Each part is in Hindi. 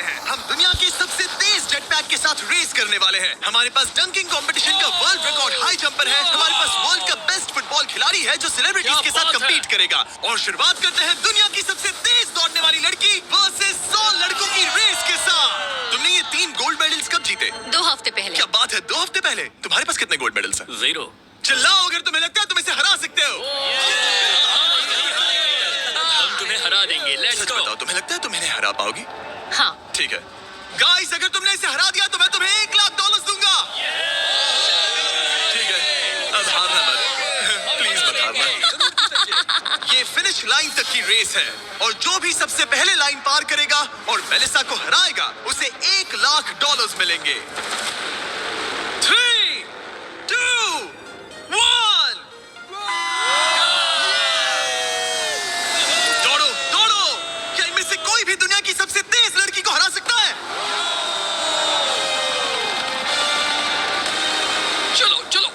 वाले हैं। हम दुनिया के सबसे तेज जेट पैक के साथ रेस करने वाले हैं। हमारे पास डंकिंग कंपटीशन का वर्ल्ड रिकॉर्ड हाई जंपर है। हमारे पास वर्ल्ड का बेस्ट फुटबॉल खिलाड़ी है जो सेलिब्रिटीज के साथ कम्पीट करेगा। और शुरुआत करते हैं दुनिया की सबसे तेज दौड़ने वाली लड़की वर्सेस 100 लड़कों की रेस के साथ। तुमने ये 3 गोल्ड मेडल्स कब जीते? 2 हफ्ते पहले। क्या बात है, 2 हफ्ते पहले? तुम्हारे पास कितने गोल्ड मेडल्स हैं? 0। चिल्लाओ अगर तुम्हें लगता है तुम इसे हरा सकते हो। हम तुम्हें हरा देंगे। लेट्स सच गो। बताओ, तुम्हें लगता है तुम इन्हें हरा पाओगी? हाँ। ठीक है गाइस, अगर तुमने इसे हरा दिया तो मैं तुम्हें $1,00,000 दूंगा। ठीक है, अब हारना मत, प्लीज मत हारना। ये फिनिश लाइन तक की रेस है और जो भी सबसे पहले लाइन पार करेगा और मेलिसा को हराएगा उसे $1,00,000 मिलेंगे। 3, 2, 1 दौड़ो दौड़ो। क्या इनमें से कोई भी दुनिया की सबसे तेज लड़की को हरा सकता है? चलो चलो।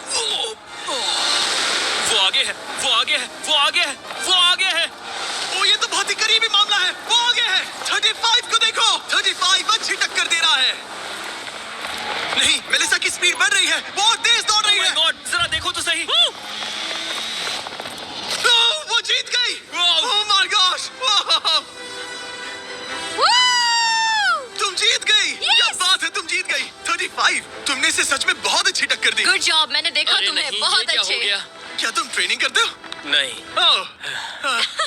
वो आगे है, वो आगे है, वो आगे है, वो आगे है। ओ, ये तो बहुत ही करीबी मामला है। वो आगे है। 35 को देखो, 35 अच्छी टक्कर दे रहा है। नहीं, मेलिसा की स्पीड बढ़ रही है, बहुत तेज दौड़ रही है। गॉड, जरा देखो तो सही। वो जीत गई। ओह माय गॉश, तुम जीत गई। क्या बात है, तुम जीत गई। 35, तुमने इसे सच में बहुत अच्छी टक्कर दी। गुड जॉब, मैंने देखा अरे तुम्हें। नहीं, बहुत ये क्या हो अच्छे। गया? क्या तुम ट्रेनिंग करते हो? नहीं।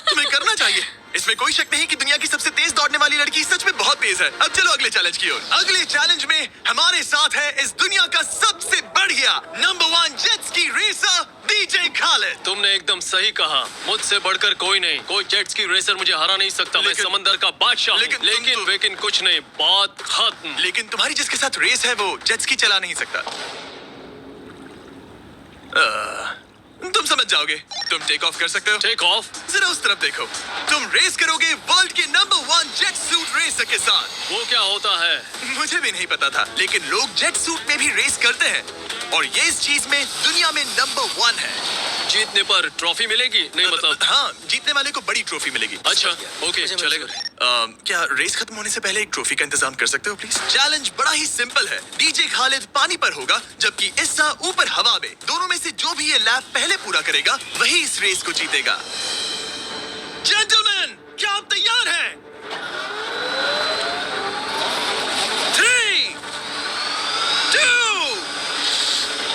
तुम्हें करना चाहिए। इसमें कोई शक नहीं कि दुनिया की सबसे तेज दौड़ने वाली लड़की सच में बहुत तेज है। अब चलो अगले चैलेंज की ओर। अगले चैलेंज में हमारे साथ है इस दुनिया का सबसे बढ़िया नंबर 1 जेट्स की रेसर डीजे खालिद। तुमने एकदम सही कहा। मुझसे बढ़कर कोई नहीं। कोई जेट्स की रेसर मुझे हरा नहीं सकता। मैं समंदर का बादशाह हूं। लेकिन कुछ नहीं, बात खत्म। लेकिन तुम्हारी जिसके साथ रेस है वो जेट्स की चला नहीं सकता। तुम समझ जाओगे। तुम टेक ऑफ कर सकते हो। Take off? जरा उस तरफ देखो। तुम रेस करोगे वर्ल्ड के नंबर 1 जेट सूट रेसर के साथ। वो क्या होता है? मुझे भी नहीं पता था, लेकिन लोग जेट सूट में भी रेस करते हैं और ये इस चीज में दुनिया में नंबर 1 है। जीतने पर ट्रॉफी मिलेगी? नहीं मतलब। हाँ, जीतने वाले को बड़ी ट्रॉफी मिलेगी। अच्छा, ओके, चलेगा। क्या रेस खत्म होने से पहले एक ट्रॉफी का इंतजाम कर सकते हो प्लीज? चैलेंज बड़ा ही सिंपल है। डीजे खालिद पानी पर होगा जबकि इस्सा ऊपर हवा में। दोनों में से जो भी ये लैप पहले पूरा करेगा वही इस रेस को जीतेगा। जेंटलमैन, क्या आप तैयार हैं? 3, 2,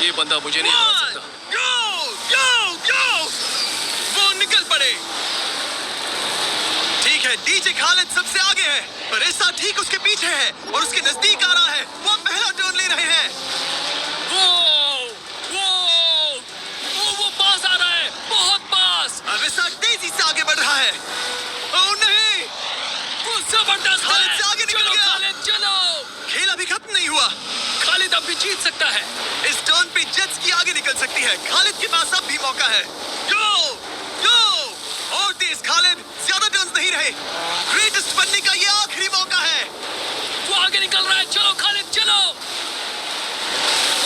ये बंदा मुझे नहीं हरा सकता। Go! Go! Go! वो निकल पड़े। ठीक है, डीजे खालिद सबसे आगे है पर इस्सा ठीक उसके पीछे है और उसके नजदीक आ रहा है। वो पहला टर्न ले रहे हैं। वो पास आ रहा है, बहुत पास। अब इस्सा तेजी से आगे बढ़ रहा है। ओह नहीं, वो जबरदस्त खालिद है। से आगे निकल चलो, गया। खालिद, चलो। खेल अभी खत्म नहीं हुआ। खालिद अब भी जीत सकता है। इस टर्न पे जेट्स की आगे निकल सकती है। खालिद के पास अब भी मौका है। गो! गो! और तेज खालिद, ज्यादा टर्न्स नहीं रहे। ग्रेटेस्ट बनने का ये आखिरी मौका है। वो आगे निकल रहा है। चलो खालिद, चलो।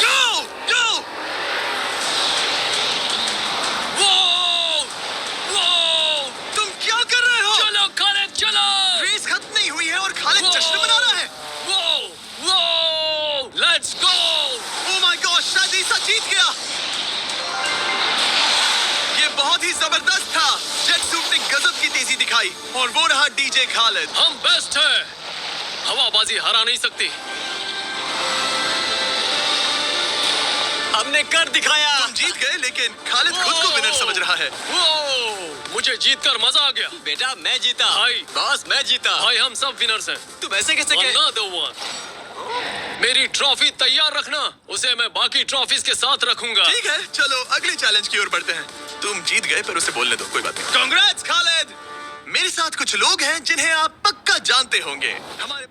गो! गो! तुम क्या कर रहे हो? चलो खालिद, चलो। रेस खत्म नहीं हुई है और खालिद जश्न मना रहा है। Let's go. Oh my God, शायद इस्सा जीत गया। ये बहुत ही जबरदस्त था। जेट सूट ने गजब की तेजी दिखाई और वो रहा डीजे खालिद। हम बेस्ट है। हवाबाजी हरा नहीं सकती। हमने कर दिखाया। तुम जीत गए लेकिन खालिद खुद को विनर समझ रहा है। मुझे जीतकर मजा आ गया। बेटा मैं जीता। भाई। बॉस मैं जीता। भाई हम सब विनर्स हैं। तुम ऐसे कैसे कह? Another one. मेरी ट्रॉफी तैयार रखना, उसे मैं बाकी ट्रॉफीज के साथ रखूंगा। ठीक है, चलो अगले चैलेंज की ओर बढ़ते हैं। तुम जीत गए पर उसे बोलने दो, कोई बात नहीं। कांग्रेट्स खालिद। मेरे साथ कुछ लोग हैं जिन्हें आप पक्का जानते होंगे। हमारे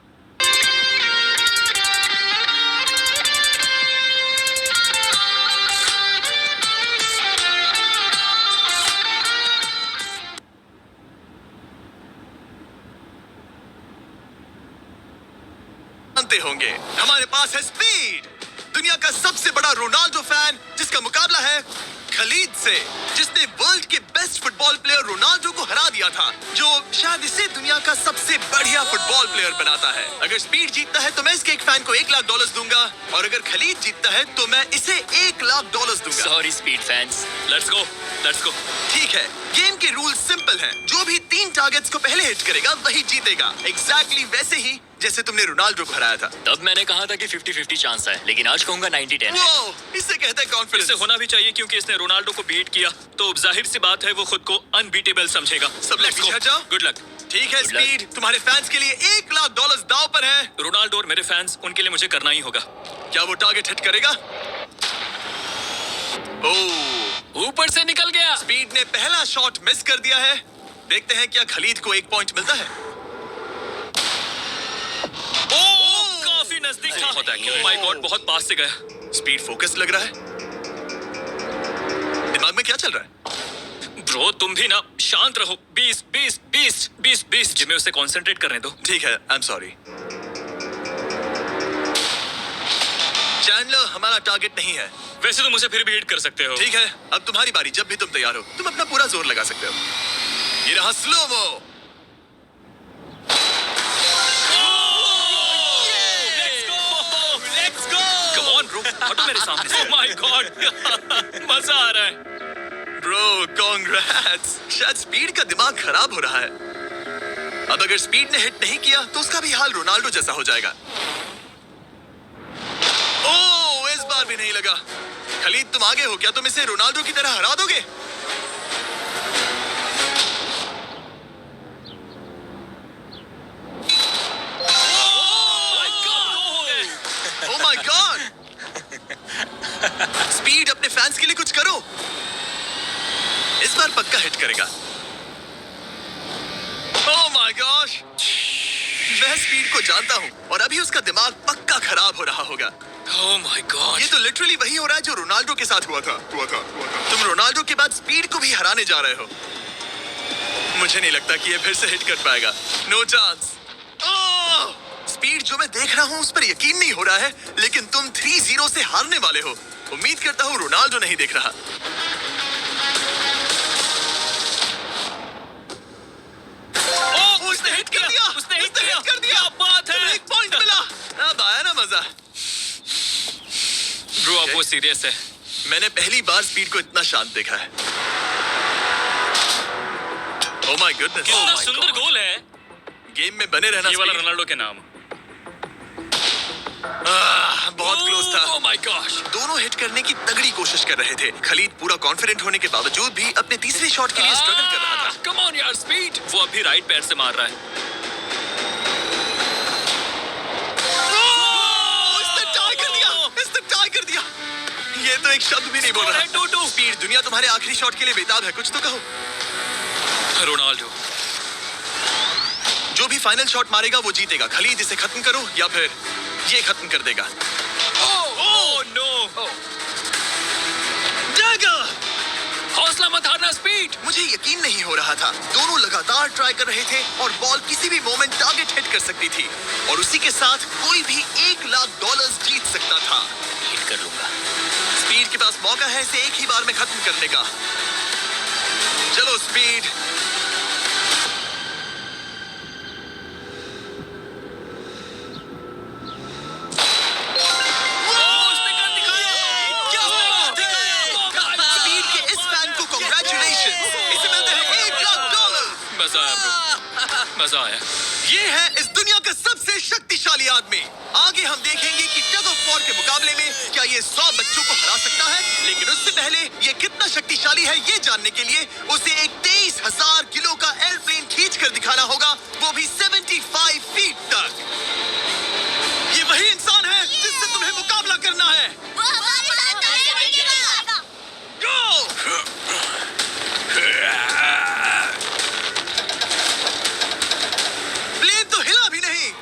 जानते होंगे। हमारे पास है स्पीड, दुनिया का सबसे बड़ा रोनाल्डो फैन जिसका मुकाबला है खलीद से, जिसने वर्ल्ड के बेस्ट फुटबॉल प्लेयर रोनाल्डो को हरा दिया था, जो शायद इसे दुनिया का सबसे बढ़िया फुटबॉल प्लेयर बनाता है। अगर स्पीड जीतता है तो मैं इसके एक फैन को $1 लाख दूंगा, और अगर खलीद जीतता है तो मैं इसे $1 लाख दूंगा। Sorry speed fans, let's go, let's go. ठीक है, गेम के रूल सिंपल हैं। जो भी 3 टारगेट्स को पहले हिट करेगा वही जीतेगा। एग्जैक्टली वैसे ही जैसे तुमने रोनाल्डो को हराया था। तब मैंने कहा था कि 50-50 चांस है, लेकिन आज कहूंगा 90-10 है। वो इसे कहते हैं कॉन्फिडेंस। इसे होना भी चाहिए क्योंकि इसने रोनाल्डो को बीट किया, तो जाहिर सी बात है वो खुद को अनबीटेबल समझेगा। सब लोग पीछे हट जाओ। Good luck. ठीक है Good luck. स्पीड, तुम्हारे फैंस के लिए $1 लाख दांव पर है। रोनाल्डो और मेरे फैंस, उनके लिए मुझे करना ही होगा। क्या वो टारगेट हिट करेगा? ओह, ऊपर से निकल गया। स्पीड ने पहला शॉट मिस कर दिया है। देखते हैं क्या खलीद को 1 पॉइंट मिलता है। काफी नजदीक था। बहुत एक्यूरेट। माय गॉड, बहुत पास से गया। स्पीड फोकस लग रहा है। दिमाग में क्या चल रहा है? ब्रो तुम भी ना शांत रहो। 20 जिम्मे उसे कंसंट्रेट करने दो। ठीक है, आई एम सॉरी। चैंडलर हमारा टारगेट नहीं है। वैसे तो मुझे फिर भी हिट कर सकते हो। ठीक है, अब तुम्हारी बारी। जब भी तुम तैयार हो तुम अपना पूरा जोर लगा सकते हो। ये रहा स्लोमो। कम ऑन ब्रो, हटो मेरे सामने से। माय गॉड, मजा आ रहा है। Bro congrats. शायद स्पीड का दिमाग खराब हो रहा है। अब अगर स्पीड ने हिट नहीं किया तो उसका भी हाल रोनाल्डो जैसा हो जाएगा। ओह, इस बार भी नहीं लगा। खलीद तुम आगे हो क्या? तुम इसे रोनाल्डो की तरह हरा दोगे? ओह माय गॉड। स्पीड, अपने फैंस के लिए कुछ करो। इस बार पक्का हिट करेगा। ओह माय गॉश, मैं स्पीड को जानता हूं और अभी उसका दिमाग पक्का खराब हो रहा होगा। ओह माय गॉड, ये तो लिटरली वही हो रहा है जो रोनाल्डो के साथ हुआ था। तुम रोनाल्डो के बाद स्पीड को भी हराने जा रहे हो। मुझे नहीं लगता कि ये फिर से हिट कर पाएगा। No chance. स्पीड, जो मैं देख रहा हूं उस पर यकीन नहीं हो रहा है, लेकिन तुम 3-0 से हारने वाले हो। उम्मीद करता हूं रोनाल्डो नहीं देख रहा। उसने हिट कर दिया। उसने हिट किया। कर दिया। क्या बात है। 1 पॉइंट मिला। अब आया ना मजा। ब्रो अब वो सीरियस है। मैंने पहली बार स्पीड को इतना शांत देखा है। Oh my goodness. कितना सुंदर गोल है। गेम में बने रहना। ये वाला स्पीड। रोनाल्डो के नाम। बहुत क्लोज था। Oh my gosh. दोनों हिट करने की तगड़ी कोशिश कर रहे थे। खलीद पूरा कॉन्फिडेंट होने के बावजूद भी अपने तीसरे शॉट के लिए स्ट्रगल कर रहा था। कम ऑन यार स्पीड। वो अभी राइट पैर से मार रहा है। इसने टाई कर दिया। इसने टाई कर दिया। ये तो एक शब्द भी नहीं बोल रहा। 2-2। स्पीड, दुनिया तुम्हारे आखिरी शॉट के लिए बेताब है। कुछ तो कहो। रोनाल्डो जो भी फाइनल शॉट मारेगा वो जीतेगा। खलीद, इसे खत्म करो या फिर ये खत्म कर देगा। Oh no. डैगर! हौसला मत हारना स्पीड। मुझे यकीन नहीं हो रहा था। दोनों लगातार ट्राई कर रहे थे और बॉल किसी भी मोमेंट टारगेट हिट कर सकती थी, और उसी के साथ कोई भी $1 लाख जीत सकता था। हिट कर लूंगा। स्पीड के पास मौका है इसे एक ही बार में खत्म करने का। चलो स्पीड। उसने कर दिखाया। स्पीड के इस फैन को कांग्रेचुलेशन। इसे मिलते हैं $1 लाख। मजा आया ब्रो, मजा आया। ये है इस दुनिया का सबसे शक्तिशाली आदमी। आगे हम देखेंगे कि टग ऑफ वॉर के मुकाबले में क्या ये 100 बच्चों को हरा सकता है, लेकिन उससे पहले ये कितना शक्तिशाली है ये जानने के लिए उसे एक 23,000 किलो का एयरप्लेन खींच कर दिखाना होगा, वो भी 75 फीट तक। ये वही इंसान है जिससे तुम्हें मुकाबला करना है। Go! प्लेन तो हिला भी नहीं।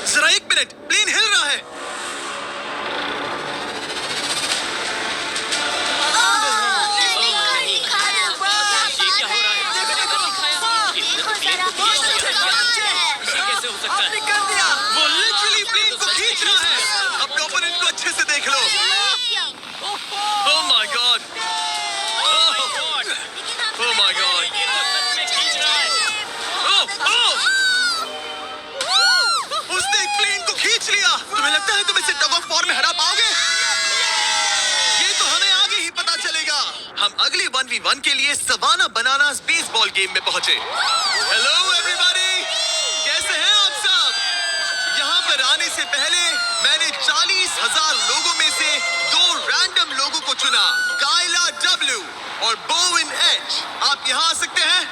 जरा 1 मिनट, प्लेन हिल रहा है। अच्छे से देख लो। Oh my God, oh my God, उसने एक प्लेन को खींच लिया। तुम्हें लगता है तुम इसे टग ऑफ वॉर में हरा पाओगे? ये तो हमें आगे ही पता चलेगा। हम अगली 1v1 के लिए सवाना बनानास बेसबॉल गेम में पहुंचे। हेलो एवरीबॉडी, कैसे हैं आप सब? यहाँ पर आने से पहले मैंने 40,000 लोगों में से 2 रैंडम लोगों को चुना, काइला डब्ल्यू और बोविन एच। आप यहाँ आ सकते हैं।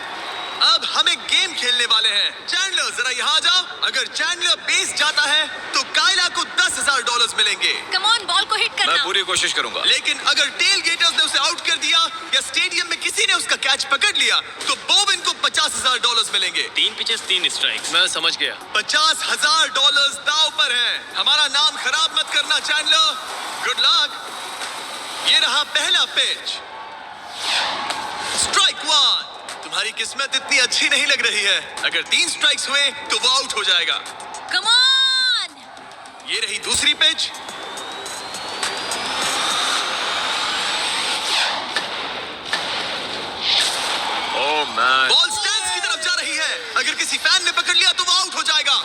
अब हमें गेम खेलने वाले हैं। चैंडलर जरा यहाँ आ जाओ। अगर चैंडलर बेस जाता है तो काइला को $10,000 मिलेंगे। कम ऑन, बॉल को हिट करना। मैं पूरी कोशिश करूंगा। लेकिन अगर टेल गेटर्स ने उसे आउट कर दिया या स्टेडियम में किसी ने उसका कैच पकड़ लिया तो बोविन को $50,000 मिलेंगे। 3 पिचेस 3 स्ट्राइक्स। मैं समझ गया। $50,000 दांव पर है। हमारा नाम खराब मत करना चैंडलर। Good luck. ये रहा पहला पिच। स्ट्राइक 1। तुम्हारी किस्मत इतनी अच्छी नहीं लग रही है। अगर 3 स्ट्राइक्स हुए तो वो आउट हो जाएगा। Come on. ये रही दूसरी pitch. Oh man, ball stands की तरफ जा रही है। अगर किसी फैन ने पकड़ लिया तो वो आउट हो जाएगा।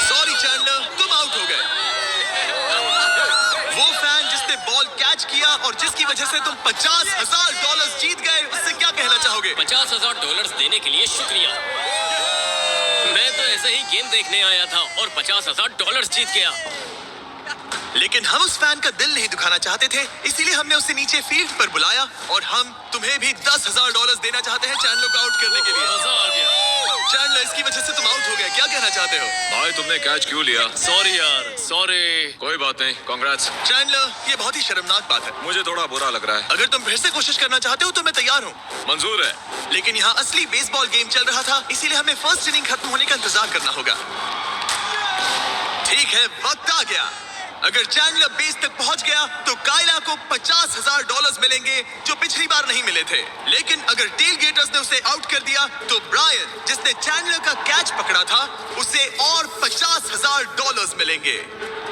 सॉरी चैंडलर, तुम आउट हो गए। वो फैन जिसने बॉल कैच किया और जिसकी वजह से तुम $50,000 जीत गए, उससे क्या कहना चाहोगे? $50,000 देने के लिए शुक्रिया। मैं तो ऐसे ही गेम देखने आया था और $50,000 जीत गया। लेकिन हम उस फैन का दिल नहीं दुखाना चाहते थे, इसीलिए हमने उसे नीचे फील्ड पर बुलाया और हम तुम्हें भी $10,000 देना चाहते हैं चैंडलर को आउट करने के लिए। मजा आ गया। चैंडलर, इसकी वजह से तुम आउट हो गए, क्या कहना चाहते हो? भाई तुमने कैच क्यों लिया? सॉरी यार, सॉरी। कोई बात नहीं, कांग्रेट्स। चैंडलर, ये बहुत ही शर्मनाक बात है। मुझे थोड़ा बुरा लग रहा है। अगर तुम फिर से कोशिश करना चाहते हो तो मैं तैयार हूँ। मंजूर है। लेकिन यहाँ असली बेसबॉल गेम चल रहा था, इसीलिए हमें फर्स्ट इनिंग खत्म होने का इंतजार करना होगा। ठीक है, वक्त आ गया। अगर चैंडलर बेस तक पहुंच गया तो काइला को $50,000 मिलेंगे जो पिछली बार नहीं मिले थे। लेकिन अगर टेल गेटर्स ने उसे आउट कर दिया तो ब्रायन, जिसने चैंडलर का कैच पकड़ा था, उसे और $50,000 मिलेंगे।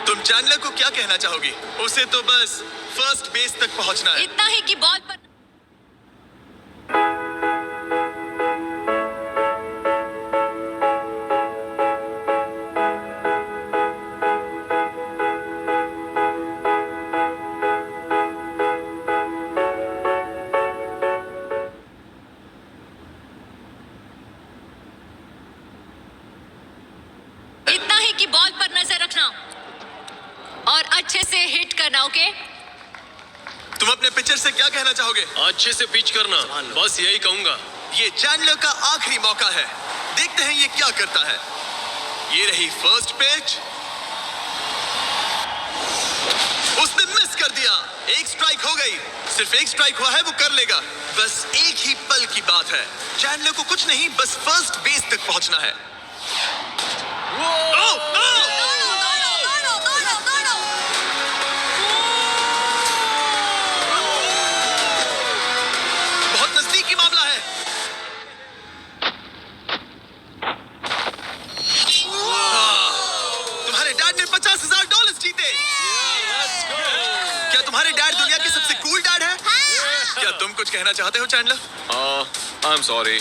तुम चैंडलर को क्या कहना चाहोगी? उसे तो बस फर्स्ट बेस तक पहुंचना है। इतना ही कि बॉल पर नजर रखना और अच्छे से हिट करना। ओके, तुम अपने पिचर से क्या कहना चाहोगे? अच्छे से पिच करना, बस यही कहूंगा। ये चैंडलर का आखिरी मौका है। देखते हैं ये क्या करता है। ये रही फर्स्ट पिच। उसने मिस कर दिया। एक स्ट्राइक हो गई। सिर्फ एक स्ट्राइक हुआ है, वो कर लेगा। बस एक ही पल की बात है। चैंडलर को कुछ नहीं, बस फर्स्ट बेस तक पहुंचना है। बहुत नजदीकी मामला है। तुम्हारे डैड ने $50,000 जीते। क्या तुम्हारे डैड दुनिया के सबसे कूल डैड है? क्या तुम कुछ कहना चाहते हो चैंडलर? I am sorry.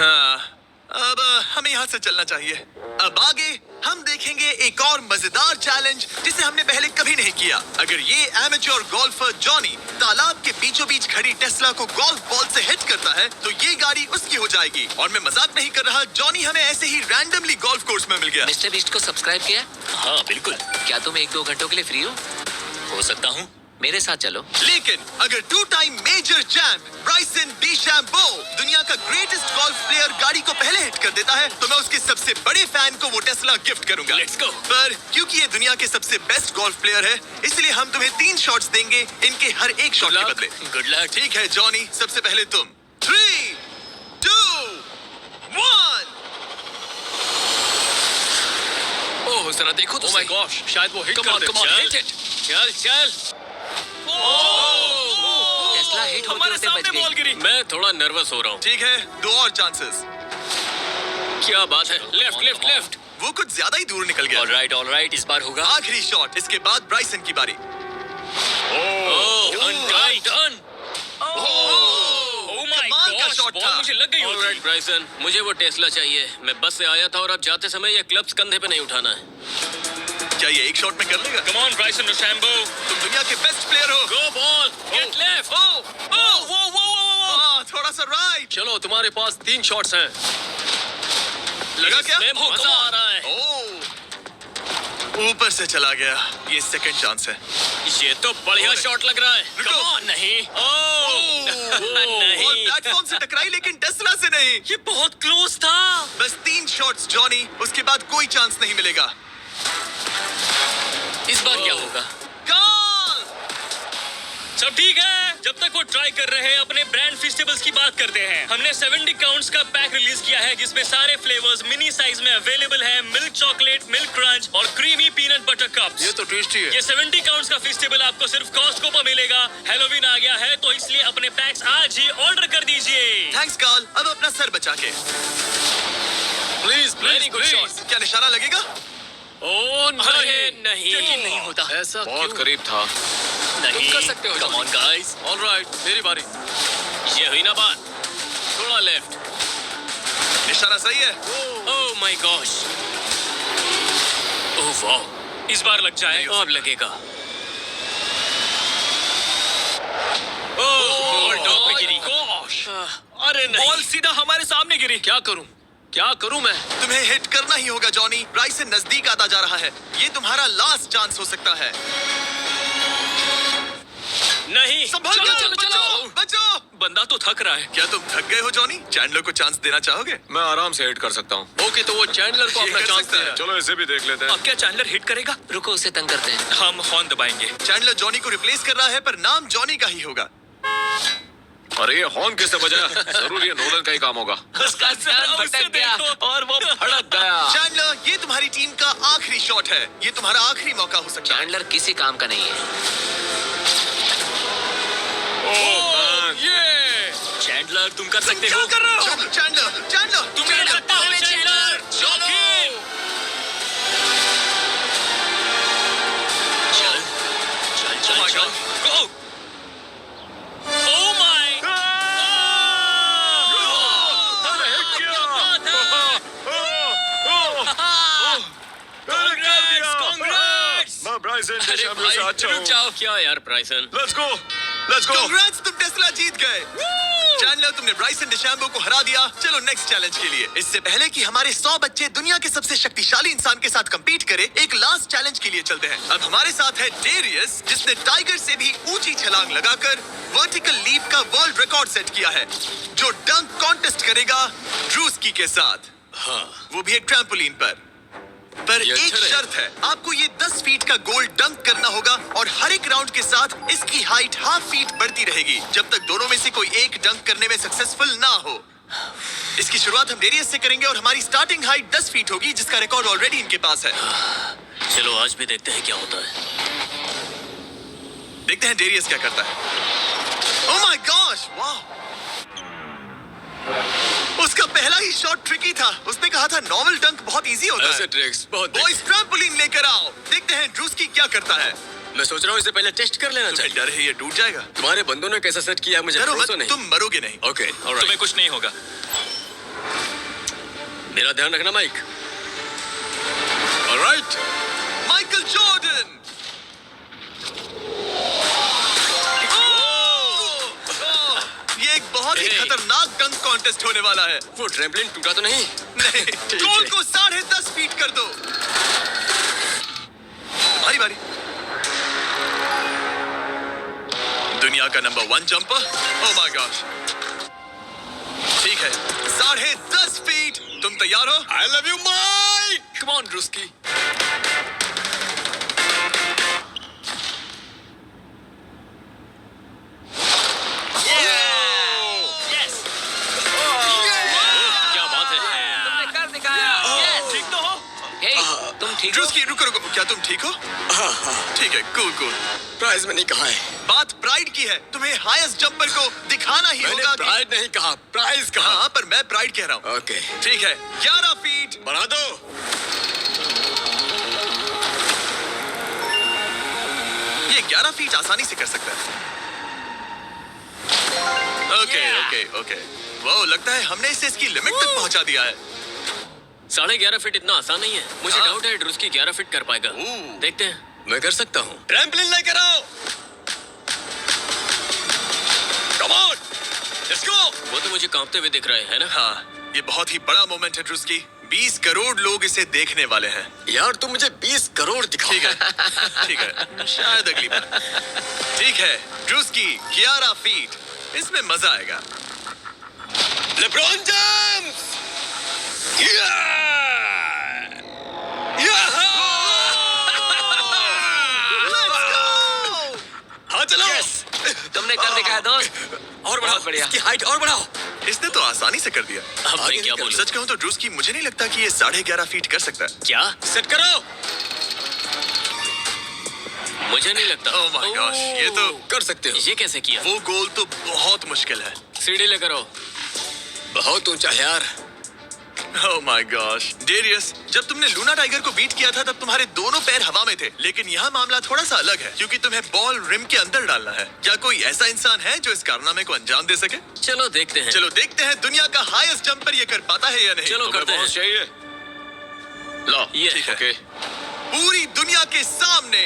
हाँ, अब हमें यहाँ से चलना चाहिए। अब आगे हम देखेंगे एक और मजेदार चैलेंज जिसे हमने पहले कभी नहीं किया। अगर ये एमेच्योर गोल्फर जॉनी तालाब के बीचों बीच खड़ी टेस्ला को गोल्फ बॉल से हिट करता है तो ये गाड़ी उसकी हो जाएगी। और मैं मजाक नहीं कर रहा, जॉनी हमें ऐसे ही रैंडमली गोल्फ कोर्स में मिल गया। मिस्टर बीस्ट को सब्सक्राइब किया? हाँ बिल्कुल। क्या तुम 1-2 घंटों के लिए फ्री हो सकता हूँ, मेरे साथ चलो। लेकिन अगर 2 टाइम मेजर चैंप ब्राइसन डीशैम्बो दुनिया का ग्रेटेस्ट गोल्फ प्लेयर गाड़ी को पहले हिट कर देता है तो मैं उसके सबसे बड़े फैन को वो टेस्ला गिफ्ट करूंगा। Let's go। पर क्योंकि ये दुनिया के सबसे बेस्ट गोल्फ प्लेयर है, इसलिए हम तुम्हें 3 शॉट्स देंगे इनके हर एक शॉट के बदले। Good luck. ठीक है जॉनी, सबसे पहले तुम। 3, 2, 1। ओह जरा देखो तो। ओह माय गॉश, शायद वो हिट कर दे। Come on, hit it। चल। टेस्ला हिट होते होते बच गई। मैं थोड़ा नर्वस हो रहा हूँ। ठीक है, 2 और चांसेस। क्या बात है, लेफ्ट लेफ्ट लेफ्ट। वो कुछ ज्यादा ही दूर निकल गया। ऑलराइट, इस बार होगा। आखिरी शॉट, इसके बाद ब्राइसन की बारी। डन। ओह माय कमाल का गॉड, शॉट बॉल था। मुझे लग गई होती। ऑलराइट ब्राइसन, मुझे वो टेस्ला चाहिए। मैं बस से आया था और अब जाते समय ये क्लब्स कंधे पे नहीं उठाना है। क्या ये एक शॉट में कर लेगा? कम ऑन ब्राइसन डीचैम्बो, तुम दुनिया के बेस्ट प्लेयर हो। गो बॉल, गेट लेफ्ट। थोड़ा सा राइट। चलो, तुम्हारे पास 3 शॉट्स हैं। लगा क्या? इसमें मजा आ रहा है। ओह, ऊपर से चला गया। ये सेकंड चांस है। ये तो बढ़िया शॉट लग रहा है। रुको। Come on, नहीं। बॉल नहीं। प्लेटफॉर्म से टकराई लेकिन टेस्ला से नहीं। ये बहुत क्लोज था। बस 3 शॉट्स जॉनी, उसके बाद कोई चांस नहीं मिलेगा। इस बार क्या होगा? गोल! सब ठीक है। जब तक वो ट्राई कर रहे हैं, अपने ब्रांड फेस्टिवल्स की बात करते हैं। हमने 70 काउंट्स का पैक रिलीज किया है जिसमें सारे फ्लेवर्स मिनी साइज में अवेलेबल है। मिल्क चॉकलेट, मिल्क क्रंच और क्रीमी पीनट बटर कप्स। ये तो टेस्टी है। ये 70 काउंट्स का फेस्टिवल आपको सिर्फ कॉस्टको पर मिलेगा। हैलोवीन आ गया है तो इसलिए अपने पैक्स आज ही ऑर्डर कर दीजिए। थैंक्स कार्ल, अब अपना सर बचा के। Please Very good please. shot. क्या निशाना लगेगा? ओह अरे नहीं, नहीं, यकीन नहीं होता। ऐसा बहुत क्यों? करीब था। नहीं तुम कर सकते हो, कम ऑन गाइस। ऑलराइट, मेरी बारी। ये हुई ना बात। थोड़ा लेफ्ट। निशाना सही है। Oh my gosh. ओह वाह, इस बार लग जाए। अब लगेगा। बॉल टॉप पे गिरी। अरे नहीं। बॉल सीधा हमारे सामने गिरी। क्या करूं मैं? तुम्हें हिट करना ही होगा जॉनी। ब्राइसन नजदीक आता जा रहा है। ये तुम्हारा लास्ट चांस हो सकता है। नहीं, संभल चलो, कर, चलो, बचाओ, बचाओ। बंदा तो थक रहा है। क्या तुम थक गए हो जॉनी? चैंडलर को चांस देना चाहोगे? मैं आराम से हिट कर सकता हूँ। ओके, तो वो चैंडलर को ये अपना कर चांस सकता दे है। रहा है। चलो इसे भी देख लेते हैं। अब क्या चैंडलर हिट करेगा? रुको, उसे तंग करते हैं। हम हॉर्न दबाएंगे। चैंडलर जॉनी को रिप्लेस कर रहा है पर नाम जॉनी का ही होगा। अरे ये हॉर्न किससे बजा? जरूर ये नोलन का ही काम होगा। उसका ध्यान भटक गया और वो भड़क गया। चैंडलर, ये तुम्हारी टीम का आखिरी शॉट है। ये तुम्हारा आखिरी मौका हो सकता है। चैंडलर किसी काम का नहीं है। चैंडलर, तुम कर सकते क्या हो। कर रहे हो? चैंडलर, चैंडलर, तुम कर सकते हो चैंडलर। चलो। चल चल चल चल। गो। Oh my. मैं ब्राइसन अरे डिशैम्बो से भाई, अच्छा रुक हूँ। जाओ। क्या यार ब्राइसन? Let's go, let's go. Congrats, तुम टेस्ला जीत गए। चैंडलर, तुमने ब्राइसन डिशैम्बो को हरा दिया। चलो नेक्स्ट चैलेंज के लिए। इससे पहले कि हमारे 100 बच्चे दुनिया के सबसे शक्तिशाली इंसान के साथ compete करे, एक लास्ट चैलेंज के लिए चलते हैं। अब हमारे साथ है डेरियस, जिसने टाइगर से भी ऊंची छलांग लगाकर वर्टिकल लीप का वर्ल्ड रिकॉर्ड सेट किया है, जो डंक कॉन्टेस्ट करेगा ड्रूस्की के साथ। हाँ। वो भी एक ट्रैम्पोलिन पर ये एक अच्छा रहेगा। शर्त है, आपको ये 10 फीट का गोल डंक करना होगा और हर एक राउंड के साथ इसकी हाइट ½ फीट बढ़ती रहेगी जब तक दोनों में से कोई एक डंक करने में सक्सेसफुल ना हो। इसकी शुरुआत हम डेरियस से करेंगे और हमारी स्टार्टिंग हाइट 10 फीट होगी, जिसका रिकॉर्ड ऑलरेडी इनके पास है। चलो आज भी देखते हैं क्या होता है। देखते हैं डेरियस क्या करता है। ओह माय गॉश, वाह! उसका पहला ही शॉट ट्रिकी था। उसने कहा था नॉर्मल डंक बहुत इजी होता है। ट्रिक्स बहुत बॉयज, ट्रैम्पोलिन लेकर आओ। देखते हैं ड्रूस्की क्या करता है। मैं सोच रहा हूँ इसे पहले टेस्ट कर लेना तुम्हें चाहिए। डर है ये टूट जाएगा? तुम्हारे बंदों ने कैसा सेट किया है मुझे डरो भरोसा मत, नहीं। तुम मरोगे नहीं। ओके, तुम्हें कुछ नहीं होगा। मेरा ध्यान रखना माइक। Alright, Michael Jordan. ये एक बहुत ही Hey. खतरनाक डंक कॉन्टेस्ट होने वाला है। वो ट्रैम्पलिन टूटा तो नहीं? नहीं, गोल को 10.5 फीट कर दो। तुम्हारी बारी। दुनिया का number 1 jumper. Oh my gosh. ठीक है, 10.5 फीट। तुम तैयार हो? I love you, Mike. Come on, Drusky. Yes. क्या बात है? ठीक तो हो? तुम ठीक हो? ड्रूस्की रुको रुको, क्या तुम ठीक हो? ठीक है, कूल कूल। प्राइज मनी कहाँ है? बात प्राइड की है, तुम्हें हाईएस्ट जंपर को दिखाना ही मैंने होगा प्राइड नहीं कहा, प्राइज कहा। हाँ, पर मैं प्राइड कह रहा हूँ। ओके, ठीक है, 11 फीट बढ़ा दो। ये 11 फीट आसानी से कर सकता है। ओके ओके ओके, वो लगता है हमने इसे इसकी लिमिट तक पहुंचा दिया है। 11.5 फीट इतना आसान नहीं है। मुझे हाँ। डाउट है ड्रूस्की 11 फीट कर पाएगा। देखते हैं। मैं कर सकता हूँ। ट्रैम्पलिन लेकर आओ। Come on, let's go. वो तो मुझे कांपते हुए दिख रहे हैं ना। हाँ, ये बहुत ही बड़ा मोमेंट है ड्रूस्की। 20 करोड़ लोग इसे देखने वाले हैं। यार तुम मुझे 20 करोड़ दिखाओ। ठीक है, ठीक है, शायद अगली बार। ठीक है, ड्रूस्की 11 फीट, इसमें मजा आएगा। LeBron James! हाँ चलो। तुमने कर दिखाया दोस्त। और बढ़ाओ, बहुत बढ़िया। इसकी हाइट और बढ़ाओ। इसने तो आसानी से कर दिया। अब आगे मैं क्या निकल, बोलूं? सच कहूं तो ड्रूस्की मुझे नहीं लगता कि ये 11.5 फीट कर सकता है। क्या? सेट करो। मुझे नहीं लगता। ओह माय गॉश, ये तो कर सकते हो। ये कैसे किया? वो गोल तो बहुत मुश्किल है। सीढ़ी लेकर आओ। बहुत ऊंचा है यार। ओह माय गॉश, डेरियस, जब तुमने लूना टाइगर को बीट किया था तब तुम्हारे दोनों पैर हवा में थे, लेकिन यहाँ मामला थोड़ा सा अलग है क्योंकि तुम्हें बॉल रिम के अंदर डालना है। क्या कोई ऐसा इंसान है जो इस कारनामे को अंजाम दे सके? चलो देखते हैं। चलो देखते हैं दुनिया का हाईएस्ट जंपर ये कर पाता है या नहीं। चलो तुम्हें करते हैं। बहुत चाहिए। लो, ये ठीक है। ओके। पूरी दुनिया के सामने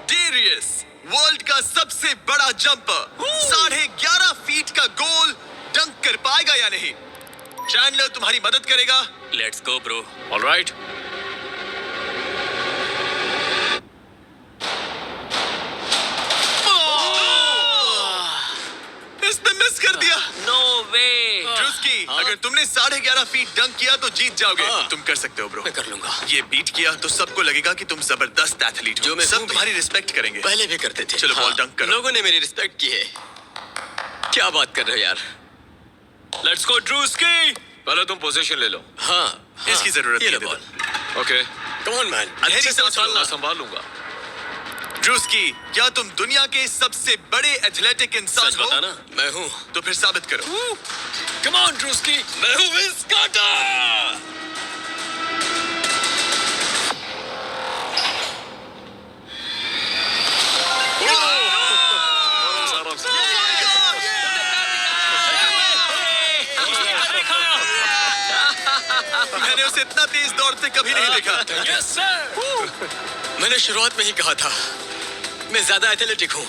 डेरियस, वर्ल्ड का सबसे बड़ा जंपर, 11.5 फीट का गोल डंक कर पाएगा या नहीं? चैंडलर तुम्हारी मदद करेगा। Let's go bro. ऑलराइट। इसने मिस कर दिया। नो वे। ड्रूस्की, अगर तुमने 11.5 फीट डंक किया तो जीत जाओगे। हाँ। तुम कर सकते हो ब्रो। मैं कर लूंगा। ये बीट किया तो सबको लगेगा कि तुम जबरदस्त एथलीट हो। जो मैं सब हूँ भी। तुम्हारी रिस्पेक्ट करेंगे। पहले भी करते थे। चलो, बॉल डंक करो। लोगों ने मेरी रिस्पेक्ट की है। क्या बात कर रहे हो यार? Let's go Druski. पहले तुम पोजीशन ले लो। हाँ, इसकी जरूरत ये नहीं लो है। Ball. Okay. Come on man. अच्छे से मैं उछालना। संभाल लूंगा। ड्रूस्की, क्या तुम दुनिया के सबसे बड़े एथलेटिक इंसान सच हो? बताना। मैं हूँ। तो फिर साबित करो। Come on Druski. मैं हूँ विंस कार्टर। मैंने उसे इतना तेज दौड़ते कभी नहीं देखा। Yes sir. मैंने शुरुआत में ही कहा था, मैं ज्यादा एथलेटिक हूँ।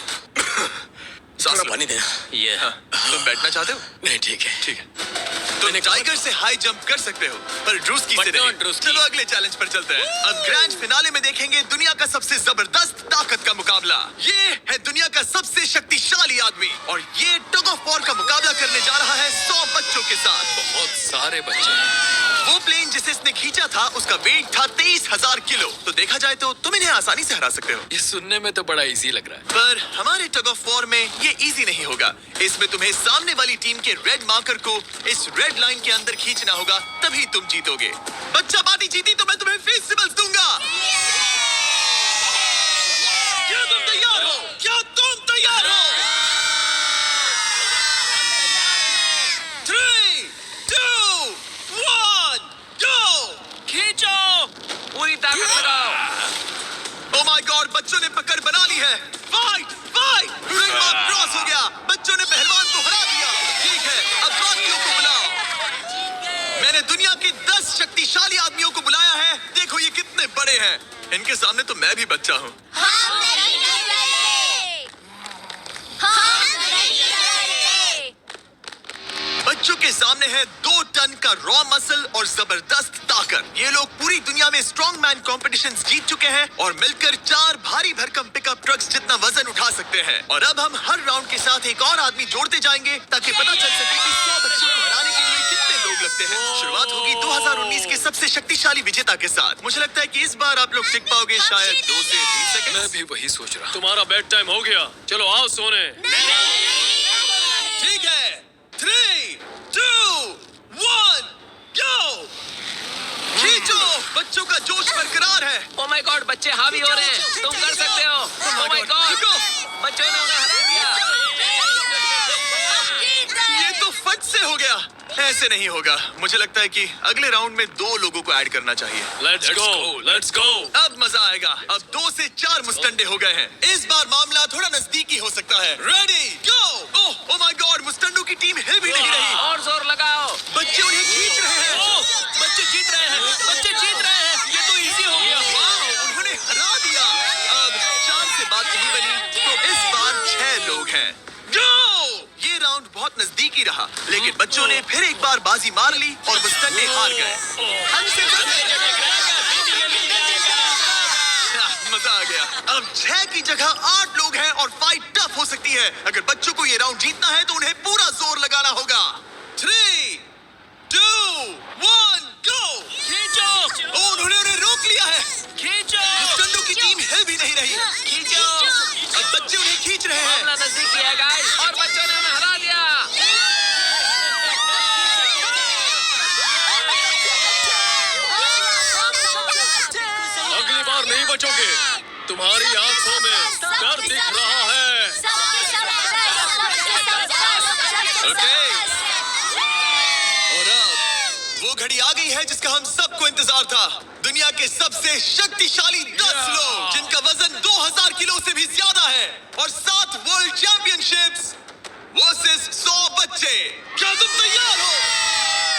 थोड़ा पानी देना। ये तुम बैठना चाहते हो? नहीं, ठीक है। ठीक है। तुम टाइगर से हाई जंप कर सकते हो, पर ड्रूस्की से But not नहीं। ड्रूस्की। चलो अगले चैलेंज पर चलते हैं। अब ग्रैंड फिनाले में देखेंगे दुनिया का सबसे जबरदस्त ताकत का मुकाबला। ये है दुनिया का सबसे शक्तिशाली आदमी और ये टग ऑफ वॉर का मुकाबला करने जा रहा है 100 बच्चों के साथ। बहुत सारे बच्चे। वो प्लेन जिसे इसने खींचा था उसका वेट था 23,000 किलो। तो देखा जाए तो तुम इन्हें आसानी से हरा सकते हो। ये सुनने में तो बड़ा इजी लग रहा है। पर हमारे टग ऑफ वॉर में ये इजी नहीं होगा। इसमें तुम्हें सामने वाली टीम के रेड मार्कर को इस रेड लाइन के अंदर खींचना होगा, तभी तुम जीतोगे। बच्चा बाटी जीती तो मैं तुम्हें फेस्टिवल्स दूंगा। क्या तुम तैयार हो? क्या तुम तैयार हो? 3, 2, 1, go! खींचो। पूरी ताकत लगाओ। Oh my God, बच्चों ने पकड़ बना ली है। Fight, fight! Ring mark cross हो गया। बच्चों ने पहलवान को हरा दिया। ठीक है, अब बाकियों को बुलाओ। मैंने दुनिया के 10 शक्तिशाली आदमियों को बुलाया है। देखो ये कितने बड़े हैं। इनके सामने तो मैं भी बच्चा हूँ। बच्चों के सामने है 2 टन का रॉ मसल और जबरदस्त ताकत। ये लोग पूरी दुनिया में स्ट्रॉन्ग मैन कॉम्पिटिशंस जीत चुके हैं और मिलकर 4 भारी भरकम पिकअप ट्रक्स जितना वजन उठा सकते हैं। और अब हम हर राउंड के साथ एक और आदमी जोड़ते जाएंगे ताकि पता चल सके कि 100 बच्चों को हराने के लिए कितने लोग लगते हैं। शुरुआत होगी 2019 के सबसे शक्तिशाली विजेता के साथ। मुझे लगता है कि इस बार आप लोग टिक पाओगे शायद 2 से 3 सेकंड। मैं भी वही सोच रहा हूँ। तुम्हारा बेड टाइम हो गया, चलो आओ सोने। ठीक है, 3, 2, 1, go! खींचो बच्चों का जोश बरकरार है। ओ माय गॉड, बच्चे हावी हो रहे हैं। तुम कर सकते हो। ओ माय गॉड, रुको। बच्चों ने उन्हें हरा दिया। ये तो फट से हो गया। ऐसे नहीं होगा। मुझे लगता है कि अगले राउंड में 2 लोगों को ऐड करना चाहिए। Let's go. अब मजा आएगा। अब 2 से 4 मुस्टंडे हो गए हैं। इस बार मामला थोड़ा नजदीकी हो सकता है। Ready go. Oh my God, मुस्टंडों की टीम हिल भी नहीं रही। और जोर लगाओ। बच्चे उन्हें खींच रहे हैं। बच्चे जीत रहे हैं। बच्चे जीत रहे हैं। ये तो इजी हो गया। वाह, उन्होंने हरा दिया। अब 4 से बात नहीं बनी, तो इस बार 6 लोग हैं। गो! ये राउंड बहुत नजदीकी रहा, लेकिन बच्चों ने फिर एक बार बाजी मार ली और मुस्टंडे हार गए। मजा आ गया। अब 6 की जगह 8 लोग हैं और फाइट टफ हो सकती है। अगर बच्चों को ये राउंड जीतना है तो उन्हें पूरा जोर लगाना होगा। 3, 2, 1, गो! खींचो। उन्होंने उन्हें रोक लिया है। खींचो। मुस्टंडों की टीम हिल भी नहीं रही। खींचो। अब बच्चे उन्हें खींच रहे हैं। मामला नजदीकी है गाइस, और बच्चों ने उन्हें हरा दिया। अगली बार नहीं बचोगे। तुम्हारी आंखों में डर दिख रहा है। और अब वो घड़ी आ गई है जिसका हम सबको इंतजार था। दुनिया के सबसे शक्तिशाली 10 लोग, जिनका वजन 2000 किलो से भी ज्यादा है, और 7 वर्ल्ड चैंपियनशिप्स वर्सेस 100 बच्चे। क्या तुम तैयार हो?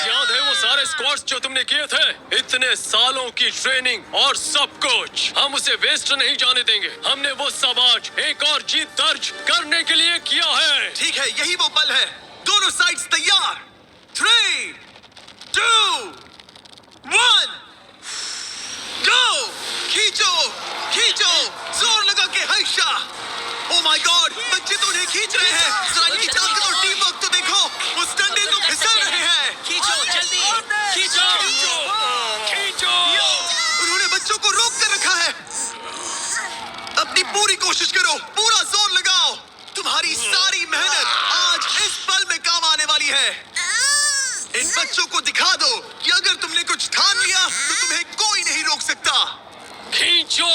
याद है वो सारे स्क्वाट्स जो तुमने किए थे? इतने सालों की ट्रेनिंग और सब कुछ, हम उसे वेस्ट नहीं जाने देंगे। हमने वो सब आज एक और जीत दर्ज करने के लिए किया है। ठीक है, यही वो पल है। दोनों साइड्स तैयार। 3, 2, 1, गो! खींचो, खींचो, जोर लगा के हर्षा। ओ माय गॉड, बच्चे तो उन्हें खींच रहे हैं। जरा इनकी ताकत और टीम वर्क तो देखो। मुस्टंडे तो फिसल रहे हैं। खींचो जल्दी, खींचो, खींचो। उन्होंने बच्चों को रोक कर रखा है। अपनी पूरी कोशिश करो, पूरा जोर लगाओ। तुम्हारी सारी मेहनत आज इस पल में काम आने वाली है। इन बच्चों को दिखा दो कि अगर तुमने कुछ ठान लिया तो तुम्हें कोई नहीं रोक सकता। खींचो।